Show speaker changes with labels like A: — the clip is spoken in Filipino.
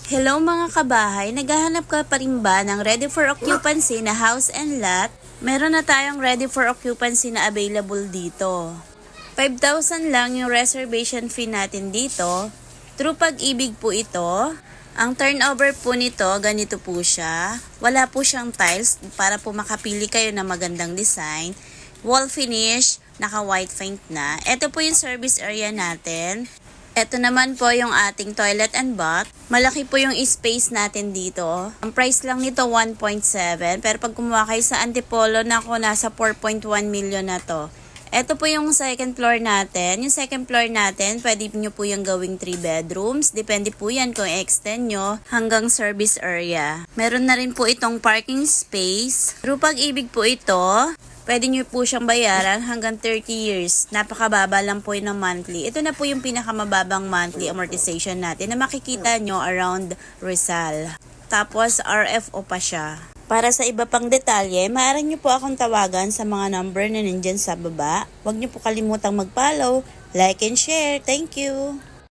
A: Hello mga kabahay, naghahanap ka pa rin ba ng ready for occupancy na house and lot? Meron na tayong ready for occupancy na available dito. 5,000 lang yung reservation fee natin dito. True Pag-ibig po ito. Ang turnover po nito, ganito po siya. Wala po siyang tiles para po makapili kayo ng magandang design. Wall finish, naka white paint na. Ito po yung service area natin. Ito naman po yung ating toilet and bath. Malaki po yung space natin dito. Ang price lang nito 1.7. Pero pag kumuha kayo sa Antipolo, nako nasa 4.1 million na to. Ito po yung second floor natin. Yung second floor natin, pwede nyo po yung gawing 3 bedrooms. Depende po yan kung extend nyo hanggang service area. Meron na rin po itong parking space. True Pag-ibig po ito. Pwede nyo po siyang bayaran hanggang 30 years. Napakababa lang po yun ng monthly. Ito na po yung pinakamababang monthly amortization natin na makikita nyo around Rizal. Tapos RFO pa siya. Para sa iba pang detalye, maaari nyo po akong tawagan sa mga number na nandyan sa baba. Huwag nyo po kalimutang mag-follow, like and share. Thank you!